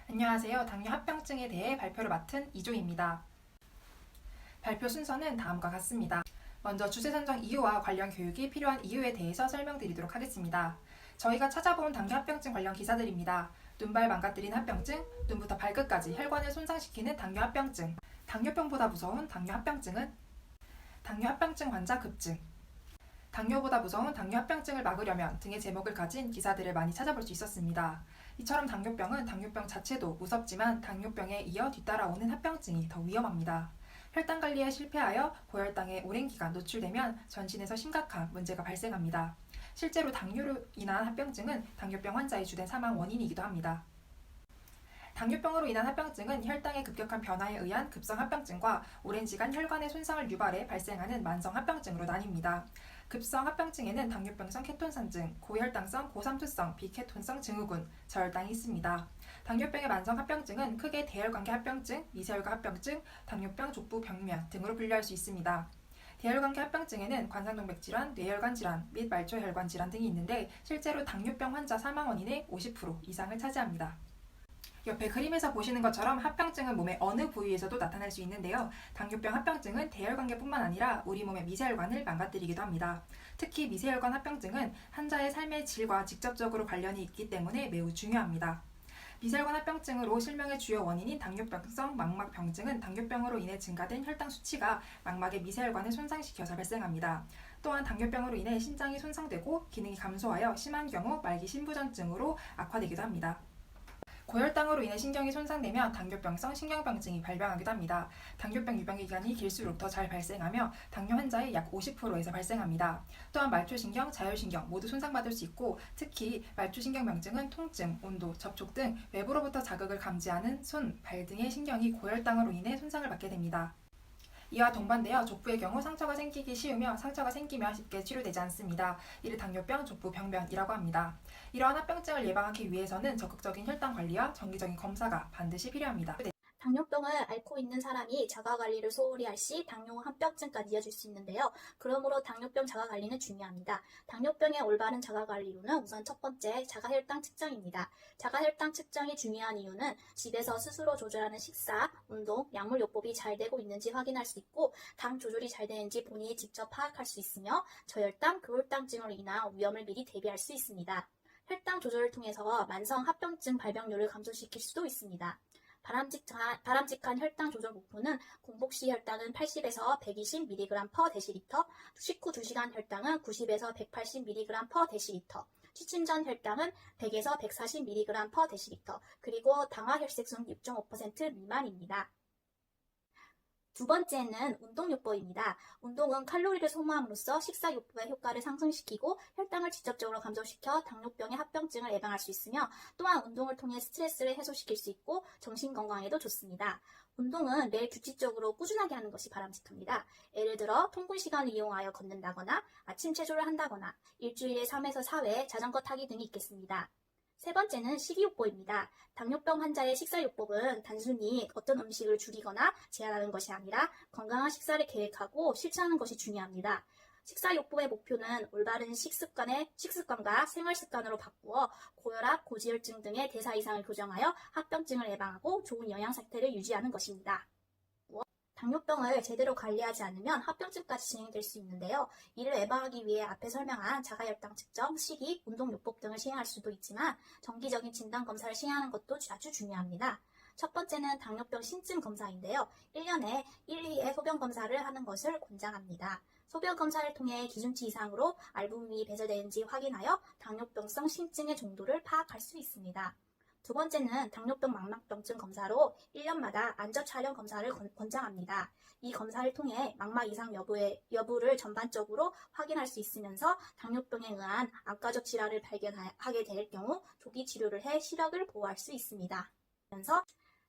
안녕하세요. 당뇨 합병증에 대해 발표를 맡은 이조입니다. 발표 순서는 다음과 같습니다. 먼저 주제 선정 이유와 관련 교육이 필요한 이유에 대해서 설명드리도록 하겠습니다. 저희가 찾아본 당뇨 합병증 관련 기사들입니다. 눈발 망가뜨리는 합병증, 눈부터 발끝까지 혈관을 손상시키는 당뇨 합병증, 당뇨병보다 무서운 당뇨 합병증은 당뇨 합병증 환자 급증, 당뇨보다 무서운 당뇨 합병증을 막으려면 등의 제목을 가진 기사들을 많이 찾아볼 수 있었습니다. 이처럼 당뇨병은 당뇨병 자체도 무섭지만 당뇨병에 이어 뒤따라오는 합병증이 더 위험합니다. 혈당 관리에 실패하여 고혈당에 오랜 기간 노출되면 전신에서 심각한 문제가 발생합니다. 실제로 당뇨로 인한 합병증은 당뇨병 환자의 주된 사망 원인이기도 합니다. 당뇨병으로 인한 합병증은 혈당의 급격한 변화에 의한 급성 합병증과 오랜 시간 혈관의 손상을 유발해 발생하는 만성 합병증으로 나뉩니다. 급성 합병증에는 당뇨병성 케톤산증, 고혈당성 고삼투성 비케톤성 증후군, 저혈당이 있습니다. 당뇨병의 만성 합병증은 크게 대혈관계 합병증, 미세혈관 합병증, 당뇨병 족부 병면 등으로 분류할 수 있습니다. 대혈관계 합병증에는 관상동맥 질환, 뇌혈관 질환 및 말초혈관 질환 등이 있는데 실제로 당뇨병 환자 사망 원인의 50% 이상을 차지합니다. 옆에 그림에서 보시는 것처럼 합병증은 몸의 어느 부위에서도 나타날 수 있는데요. 당뇨병 합병증은 대혈관계뿐만 아니라 우리 몸의 미세혈관을 망가뜨리기도 합니다. 특히 미세혈관 합병증은 환자의 삶의 질과 직접적으로 관련이 있기 때문에 매우 중요합니다. 미세혈관 합병증으로 실명의 주요 원인인 당뇨병성 망막병증은 당뇨병으로 인해 증가된 혈당 수치가 망막의 미세혈관을 손상시켜서 발생합니다. 또한 당뇨병으로 인해 신장이 손상되고 기능이 감소하여 심한 경우 말기 신부전증으로 악화되기도 합니다. 고혈당으로 인해 신경이 손상되면 당뇨병성 신경병증이 발병하기도 합니다. 당뇨병 유병 기간이 길수록 더 잘 발생하며 당뇨 환자의 약 50%에서 발생합니다. 또한 말초신경, 자율신경 모두 손상받을 수 있고 특히 말초신경병증은 통증, 온도, 접촉 등 외부로부터 자극을 감지하는 손, 발 등의 신경이 고혈당으로 인해 손상을 받게 됩니다. 이와 동반되어 족부의 경우 상처가 생기기 쉬우며 상처가 생기면 쉽게 치료되지 않습니다. 이를 당뇨병 족부 병변이라고 합니다. 이러한 합병증을 예방하기 위해서는 적극적인 혈당 관리와 정기적인 검사가 반드시 필요합니다. 당뇨병을 앓고 있는 사람이 자가관리를 소홀히 할 시 당뇨 합병증까지 이어질 수 있는데요. 그러므로 당뇨병 자가관리는 중요합니다. 당뇨병의 올바른 자가관리로는 우선 첫 번째, 자가혈당 측정입니다. 자가혈당 측정이 중요한 이유는 집에서 스스로 조절하는 식사, 운동, 약물요법이 잘 되고 있는지 확인할 수 있고 당 조절이 잘 되는지 본인이 직접 파악할 수 있으며 저혈당, 고혈당증으로 인한 위험을 미리 대비할 수 있습니다. 혈당 조절을 통해서 만성 합병증 발병률을 감소시킬 수도 있습니다. 바람직한 혈당 조절 목표는 공복 시 혈당은 80에서 120mg/dL, 식후 2시간 혈당은 90에서 180mg/dL, 취침 전 혈당은 100에서 140mg/dL, 그리고 당화 혈색순 6.5% 미만입니다. 두 번째는 운동요법입니다. 운동은 칼로리를 소모함으로써 식사요법의 효과를 상승시키고 혈당을 직접적으로 감소시켜 당뇨병의 합병증을 예방할 수 있으며 또한 운동을 통해 스트레스를 해소시킬 수 있고 정신건강에도 좋습니다. 운동은 매일 규칙적으로 꾸준하게 하는 것이 바람직합니다. 예를 들어 통근 시간을 이용하여 걷는다거나 아침 체조를 한다거나 일주일에 3에서 4회 자전거 타기 등이 있겠습니다. 세 번째는 식이요법입니다. 당뇨병 환자의 식사요법은 단순히 어떤 음식을 줄이거나 제한하는 것이 아니라 건강한 식사를 계획하고 실천하는 것이 중요합니다. 식사요법의 목표는 올바른 식습관과 생활습관으로 바꾸어 고혈압, 고지혈증 등의 대사 이상을 교정하여 합병증을 예방하고 좋은 영양 상태를 유지하는 것입니다. 당뇨병을 제대로 관리하지 않으면 합병증까지 진행될 수 있는데요. 이를 예방하기 위해 앞에 설명한 자가혈당 측정, 식이, 운동요법 등을 시행할 수도 있지만 정기적인 진단검사를 시행하는 것도 아주 중요합니다. 첫 번째는 당뇨병 신증 검사인데요. 1년에 1, 2회 소변 검사를 하는 것을 권장합니다. 소변 검사를 통해 기준치 이상으로 알부민이 배설되는지 확인하여 당뇨병성 신증의 정도를 파악할 수 있습니다. 두 번째는 당뇨병 망막병증 검사로 1년마다 안저 촬영 검사를 권장합니다. 이 검사를 통해 망막 이상 여부를 전반적으로 확인할 수 있으면서 당뇨병에 의한 암가적 질환을 발견하게 될 경우 조기 치료를 해 시력을 보호할 수 있습니다.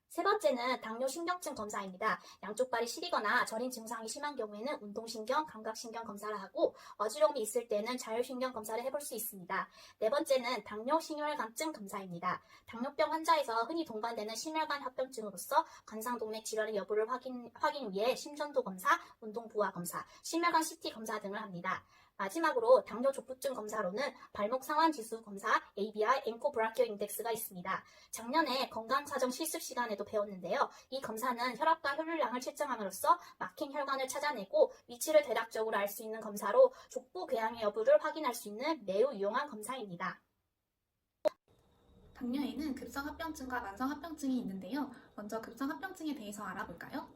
세 번째는 당뇨신경증 검사입니다. 양쪽 발이 시리거나 저린 증상이 심한 경우에는 운동신경, 감각신경 검사를 하고 어지러움이 있을 때는 자율신경 검사를 해볼 수 있습니다. 네 번째는 당뇨심혈관증 검사입니다. 당뇨병 환자에서 흔히 동반되는 심혈관 합병증으로서 관상동맥 질환의 여부를 확인 위해 심전도 검사, 운동부하 검사, 심혈관 CT 검사 등을 합니다. 마지막으로 당뇨 족부증 검사로는 발목 상완 지수 검사 ABI 앵코 브라키오 인덱스가 있습니다. 작년에 건강사정 실습 시간에도 배웠는데요. 이 검사는 혈압과 혈류량을 측정함으로써 막힌 혈관을 찾아내고 위치를 대략적으로 알 수 있는 검사로 족부 궤양의 여부를 확인할 수 있는 매우 유용한 검사입니다. 당뇨에는 급성합병증과 만성합병증이 있는데요. 먼저 급성합병증에 대해서 알아볼까요?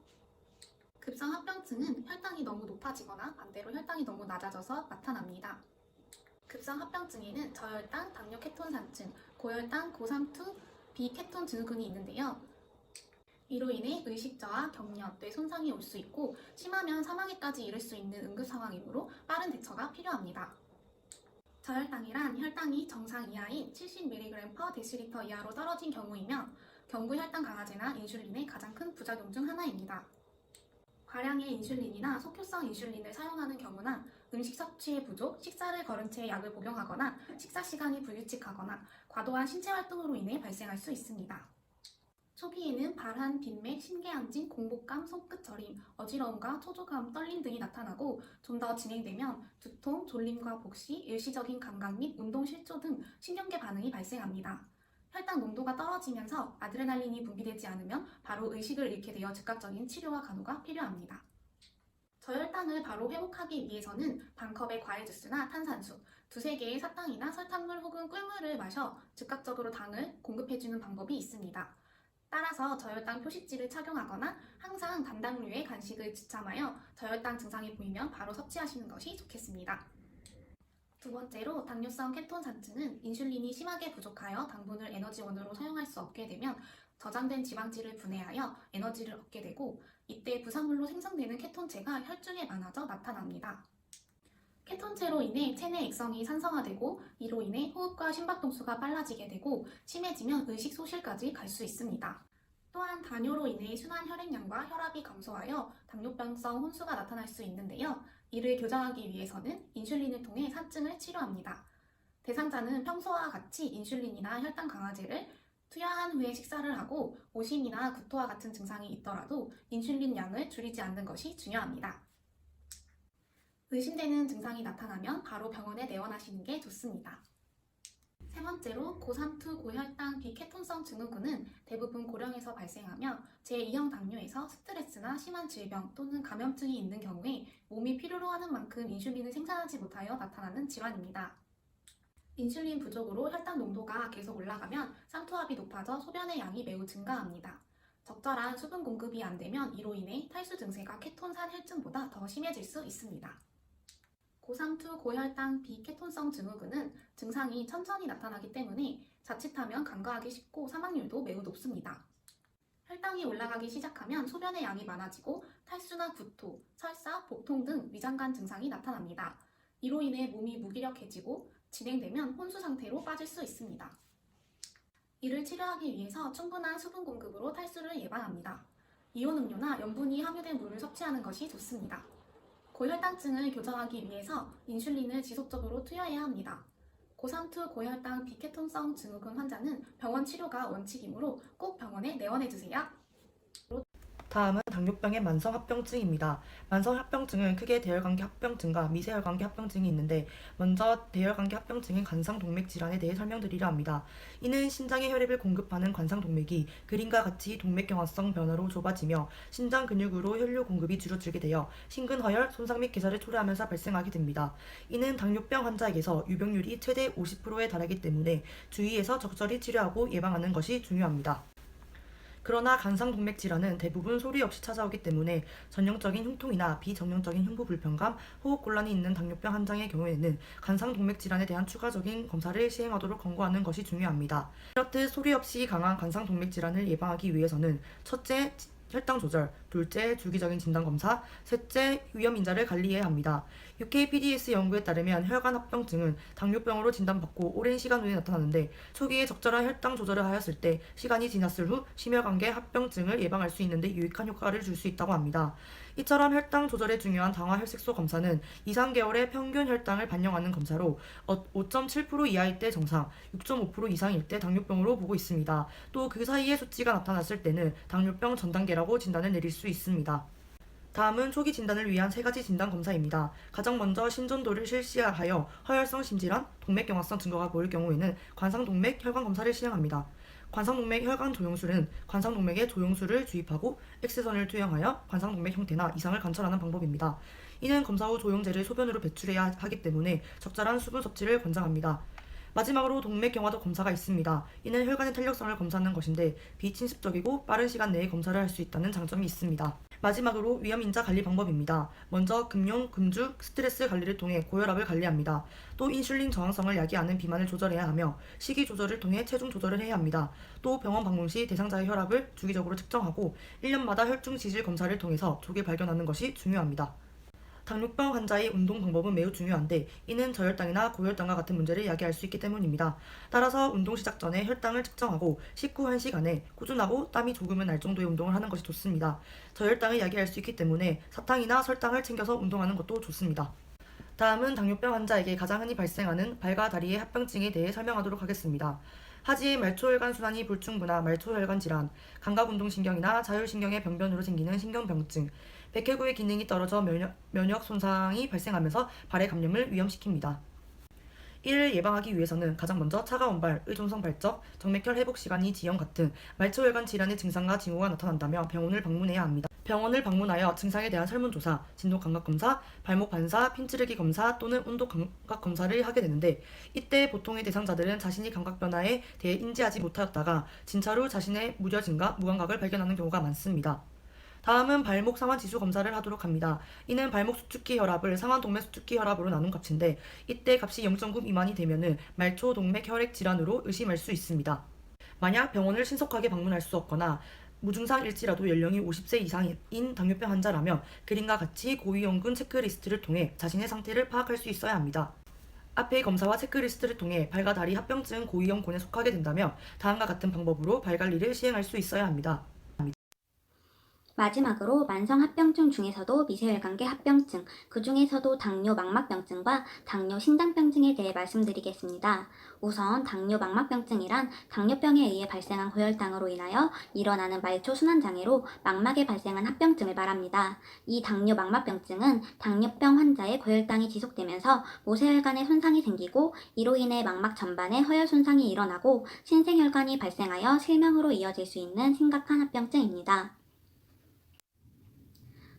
급성합병증은 혈당이 너무 높아지거나 반대로 혈당이 너무 낮아져서 나타납니다. 급성합병증에는 저혈당, 당뇨 케톤산증, 고혈당, 고삼투, 비케톤 증후군이 있는데요. 이로 인해 의식저하, 경련, 뇌 손상이 올 수 있고 심하면 사망에까지 이를 수 있는 응급 상황이므로 빠른 대처가 필요합니다. 저혈당이란 혈당이 정상 이하인 70mg/dL 이하로 떨어진 경우이며 경구 혈당 강화제나 인슐린의 가장 큰 부작용 중 하나입니다. 과량의 인슐린이나 속효성 인슐린을 사용하는 경우나 음식 섭취의 부족, 식사를 거른 채 약을 복용하거나 식사 시간이 불규칙하거나 과도한 신체 활동으로 인해 발생할 수 있습니다. 초기에는 발한, 빈맥, 심계항진, 공복감, 손끝 저림, 어지러움과 초조감, 떨림 등이 나타나고 좀 더 진행되면 두통, 졸림과 복시, 일시적인 감각 및 운동 실조 등 신경계 반응이 발생합니다. 혈당 농도가 떨어지면서 아드레날린이 분비되지 않으면 바로 의식을 잃게 되어 즉각적인 치료와 간호가 필요합니다. 저혈당을 바로 회복하기 위해서는 반컵의 과일 주스나 탄산수, 두세 개의 사탕이나 설탕물 혹은 꿀물을 마셔 즉각적으로 당을 공급해주는 방법이 있습니다. 따라서 저혈당 표시지를 착용하거나 항상 단당류의 간식을 지참하여 저혈당 증상이 보이면 바로 섭취하시는 것이 좋겠습니다. 두 번째로 당뇨성 케톤산증은 인슐린이 심하게 부족하여 당분을 에너지원으로 사용할 수 없게 되면 저장된 지방질을 분해하여 에너지를 얻게 되고 이때 부산물로 생성되는 케톤체가 혈중에 많아져 나타납니다. 케톤체로 인해 체내 액성이 산성화되고 이로 인해 호흡과 심박동수가 빨라지게 되고 심해지면 의식 소실까지 갈 수 있습니다. 또한 당뇨로 인해 순환 혈액량과 혈압이 감소하여 당뇨병성 혼수가 나타날 수 있는데요. 이를 교정하기 위해서는 인슐린을 통해 산증을 치료합니다. 대상자는 평소와 같이 인슐린이나 혈당 강화제를 투여한 후에 식사를 하고 오심이나 구토와 같은 증상이 있더라도 인슐린 양을 줄이지 않는 것이 중요합니다. 의심되는 증상이 나타나면 바로 병원에 내원하시는 게 좋습니다. 세 번째로 고삼투 고혈당 비케톤성 증후군은 대부분 고령에서 발생하며 제2형 당뇨에서 스트레스나 심한 질병 또는 감염증이 있는 경우에 몸이 필요로 하는 만큼 인슐린을 생산하지 못하여 나타나는 질환입니다. 인슐린 부족으로 혈당 농도가 계속 올라가면 쌍투압이 높아져 소변의 양이 매우 증가합니다. 적절한 수분 공급이 안 되면 이로 인해 탈수 증세가 케톤산 혈증보다 더 심해질 수 있습니다. 고삼투 고혈당 비케톤성 증후군은 증상이 천천히 나타나기 때문에 자칫하면 간과하기 쉽고 사망률도 매우 높습니다. 혈당이 올라가기 시작하면 소변의 양이 많아지고 탈수나 구토, 설사, 복통 등 위장관 증상이 나타납니다. 이로 인해 몸이 무기력해지고 진행되면 혼수 상태로 빠질 수 있습니다. 이를 치료하기 위해서 충분한 수분 공급으로 탈수를 예방합니다. 이온 음료나 염분이 함유된 물을 섭취하는 것이 좋습니다. 고혈당증을 교정하기 위해서 인슐린을 지속적으로 투여해야 합니다. 고삼투 고혈당 비케톤성 증후군 환자는 병원 치료가 원칙이므로 꼭 병원에 내원해주세요. 다음은 당뇨병의 만성합병증입니다. 만성합병증은 크게 대혈관계 합병증과 미세혈관계 합병증이 있는데 먼저 대혈관계 합병증은 관상동맥 질환에 대해 설명드리려 합니다. 이는 신장에 혈액을 공급하는 관상동맥이 그림과 같이 동맥경화성 변화로 좁아지며 신장 근육으로 혈류 공급이 줄어들게 되어 심근허열, 손상 및 괴사를 초래하면서 발생하게 됩니다. 이는 당뇨병 환자에게서 유병률이 최대 50%에 달하기 때문에 주의해서 적절히 치료하고 예방하는 것이 중요합니다. 그러나 관상동맥 질환은 대부분 소리 없이 찾아오기 때문에 전형적인 흉통이나 비전형적인 흉부 불편감, 호흡곤란이 있는 당뇨병 환자의 경우에는 관상동맥 질환에 대한 추가적인 검사를 시행하도록 권고하는 것이 중요합니다. 이렇듯 소리 없이 강한 관상동맥 질환을 예방하기 위해서는 첫째, 혈당 조절, 둘째, 주기적인 진단검사, 셋째, 위험인자를 관리해야 합니다. UKPDS 연구에 따르면 혈관 합병증은 당뇨병으로 진단받고 오랜 시간 후에 나타나는데 초기에 적절한 혈당 조절을 하였을 때 시간이 지났을 후 심혈관계 합병증을 예방할 수 있는데 유익한 효과를 줄 수 있다고 합니다. 이처럼 혈당 조절에 중요한 당화혈색소 검사는 2~3개월의 평균 혈당을 반영하는 검사로 5.7% 이하일 때 정상, 6.5% 이상일 때 당뇨병으로 보고 있습니다. 또 그 사이에 수치가 나타났을 때는 당뇨병 전 단계라고 진단을 내릴 수 있습니다. 다음은 초기 진단을 위한 세 가지 진단 검사입니다. 가장 먼저 심전도를 실시하여 허혈성 심질환, 동맥경화성 증거가 보일 경우에는 관상동맥 혈관 검사를 시행합니다. 관상동맥 혈관 조영술은 관상동맥에 조영술을 주입하고 X선을 투영하여 관상동맥 형태나 이상을 관찰하는 방법입니다. 이는 검사 후 조영제를 소변으로 배출해야 하기 때문에 적절한 수분 섭취를 권장합니다. 마지막으로 동맥경화도 검사가 있습니다. 이는 혈관의 탄력성을 검사하는 것인데 비침습적이고 빠른 시간 내에 검사를 할 수 있다는 장점이 있습니다. 마지막으로 위험인자 관리 방법입니다. 먼저 금용, 금주, 스트레스 관리를 통해 고혈압을 관리합니다. 또 인슐린 저항성을 야기하는 비만을 조절해야 하며 식이 조절을 통해 체중 조절을 해야 합니다. 또 병원 방문 시 대상자의 혈압을 주기적으로 측정하고 1년마다 혈중 지질 검사를 통해서 조기 발견하는 것이 중요합니다. 당뇨병 환자의 운동 방법은 매우 중요한데 이는 저혈당이나 고혈당과 같은 문제를 야기할 수 있기 때문입니다. 따라서 운동 시작 전에 혈당을 측정하고 식후 1시간에 꾸준하고 땀이 조금은 날 정도의 운동을 하는 것이 좋습니다. 저혈당을 야기할 수 있기 때문에 사탕이나 설탕을 챙겨서 운동하는 것도 좋습니다. 다음은 당뇨병 환자에게 가장 흔히 발생하는 발과 다리의 합병증에 대해 설명하도록 하겠습니다. 하지의 말초혈관 순환이 불충분한 말초혈관 질환, 감각운동신경이나 자율신경의 병변으로 생기는 신경병증, 백혈구의 기능이 떨어져 면역 손상이 발생하면서 발의 감염을 위험시킵니다. 이를 예방하기 위해서는 가장 먼저 차가운 발, 의존성 발적, 정맥혈 회복 시간이 지연 같은 말초혈관 질환의 증상과 징후가 나타난다면 병원을 방문해야 합니다. 병원을 방문하여 증상에 대한 설문조사, 진동감각검사, 발목 반사, 핀찌르기 검사 또는 온도감각 검사를 하게 되는데 이때 보통의 대상자들은 자신이 감각 변화에 대해 인지하지 못하였다가 진찰 후 자신의 무뎌짐과 무감각을 발견하는 경우가 많습니다. 다음은 발목 상완지수 검사를 하도록 합니다. 이는 발목 수축기 혈압을 상완동맥 수축기 혈압으로 나눈 값인데 이때 값이 0.9 미만이 되면 말초동맥 혈액 질환으로 의심할 수 있습니다. 만약 병원을 신속하게 방문할 수 없거나 무증상일지라도 연령이 50세 이상인 당뇨병 환자라면 그림과 같이 고위험군 체크리스트를 통해 자신의 상태를 파악할 수 있어야 합니다. 앞의 검사와 체크리스트를 통해 발과 다리 합병증 고위험군에 속하게 된다면 다음과 같은 방법으로 발 관리를 시행할 수 있어야 합니다. 마지막으로 만성합병증 중에서도 미세혈관계 합병증, 그 중에서도 당뇨 망막병증과 당뇨 신장병증에 대해 말씀드리겠습니다. 우선 당뇨 망막병증이란 당뇨병에 의해 발생한 고혈당으로 인하여 일어나는 말초 순환장애로 망막에 발생한 합병증을 말합니다. 이 당뇨 망막병증은 당뇨병 환자의 고혈당이 지속되면서 모세혈관에 손상이 생기고 이로 인해 망막 전반에 허혈 손상이 일어나고 신생혈관이 발생하여 실명으로 이어질 수 있는 심각한 합병증입니다.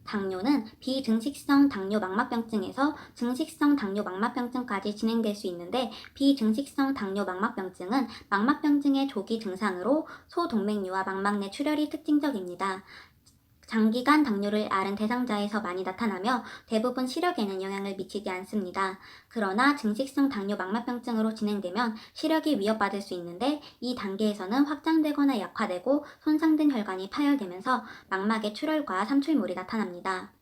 당뇨는 비증식성 당뇨 망막병증에서 증식성 당뇨 망막병증까지 진행될 수 있는데 비증식성 당뇨 망막병증은 망막병증의 조기 증상으로 소동맥류와 망막 내 출혈이 특징적입니다. 장기간 당뇨를 앓은 대상자에서 많이 나타나며 대부분 시력에는 영향을 미치지 않습니다. 그러나 증식성 당뇨 망막병증으로 진행되면 시력이 위협받을 수 있는데 이 단계에서는 확장되거나 약화되고 손상된 혈관이 파열되면서 망막에 출혈과 삼출물이 나타납니다.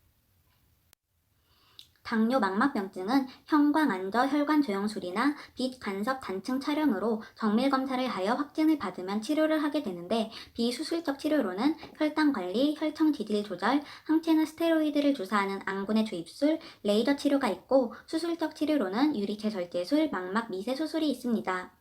당뇨 망막병증은 형광안저 혈관 조영술이나 빛간섭 단층 촬영으로 정밀 검사를 하여 확진을 받으면 치료를 하게 되는데 비수술적 치료로는 혈당 관리, 혈청 지질 조절, 항체나 스테로이드를 주사하는 안군의 주입술, 레이저 치료가 있고 수술적 치료로는 유리체 절제술, 망막 미세 수술이 있습니다.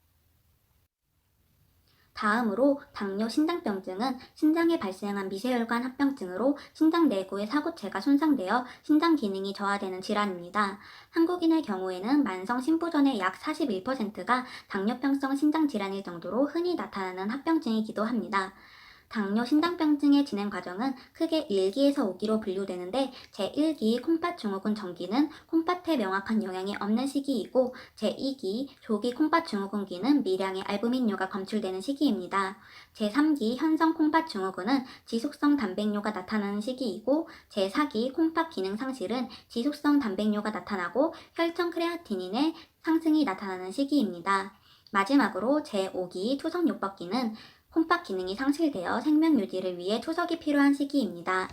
다음으로 당뇨 신장병증은 신장에 발생한 미세혈관 합병증으로 신장 내부의 사구체가 손상되어 신장 기능이 저하되는 질환입니다. 한국인의 경우에는 만성 심부전의 약 41%가 당뇨병성 신장 질환일 정도로 흔히 나타나는 합병증이기도 합니다. 당뇨 신장병증의 진행 과정은 크게 1기에서 5기로 분류되는데 제1기 콩팥 증후군 전기는 콩팥에 명확한 영향이 없는 시기이고 제2기 조기 콩팥 증후군기는 미량의 알부민뇨가 검출되는 시기입니다. 제3기 현성 콩팥 증후군은 지속성 단백뇨가 나타나는 시기이고 제4기 콩팥 기능 상실은 지속성 단백뇨가 나타나고 혈청 크레아티닌의 상승이 나타나는 시기입니다. 마지막으로 제5기 투석요법기는 콩팥 기능이 상실되어 생명 유지를 위해 투석이 필요한 시기입니다.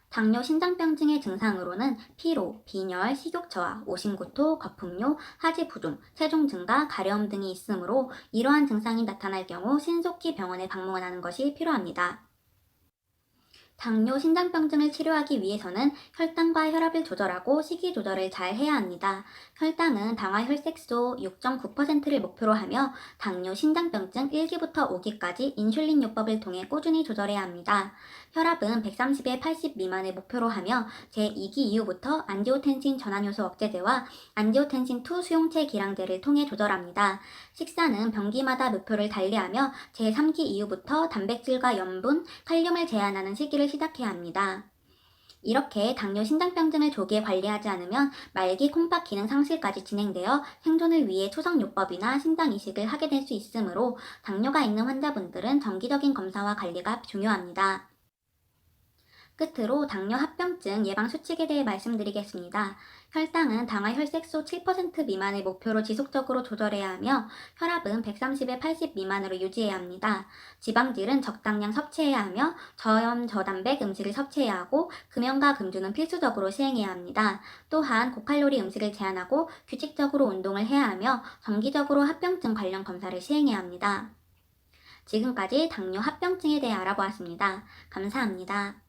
당뇨 신장병증의 증상으로는 피로, 빈혈, 식욕 저하, 오심구토, 거품뇨, 하지 부종, 체중 증가, 가려움 등이 있으므로 이러한 증상이 나타날 경우 신속히 병원에 방문하는 것이 필요합니다. 당뇨 신장병증을 치료하기 위해서는 혈당과 혈압을 조절하고 식이 조절을 잘 해야 합니다. 혈당은 당화 혈색소 6.9%를 목표로 하며 당뇨 신장병증 1기부터 5기까지 인슐린 요법을 통해 꾸준히 조절해야 합니다. 혈압은 130에 80 미만을 목표로 하며 제2기 이후부터 안지오텐신 전환효소 억제제와 안지오텐신2 수용체 기량제를 통해 조절합니다. 식사는 병기마다 목표를 달리하며 제3기 이후부터 단백질과 염분, 칼륨을 제한하는 시기를 시작해야 합니다. 이렇게 당뇨 신장병증을 조기에 관리하지 않으면 말기 콩팥 기능 상실까지 진행되어 생존을 위해 투석요법이나 신장 이식을 하게 될 수 있으므로 당뇨가 있는 환자분들은 정기적인 검사와 관리가 중요합니다. 끝으로 당뇨 합병증 예방 수칙에 대해 말씀드리겠습니다. 혈당은 당화 혈색소 7% 미만을 목표로 지속적으로 조절해야 하며 혈압은 130에 80 미만으로 유지해야 합니다. 지방질은 적당량 섭취해야 하며 저염 저단백 음식을 섭취해야 하고 금연과 금주는 필수적으로 시행해야 합니다. 또한 고칼로리 음식을 제한하고 규칙적으로 운동을 해야 하며 정기적으로 합병증 관련 검사를 시행해야 합니다. 지금까지 당뇨 합병증에 대해 알아보았습니다. 감사합니다.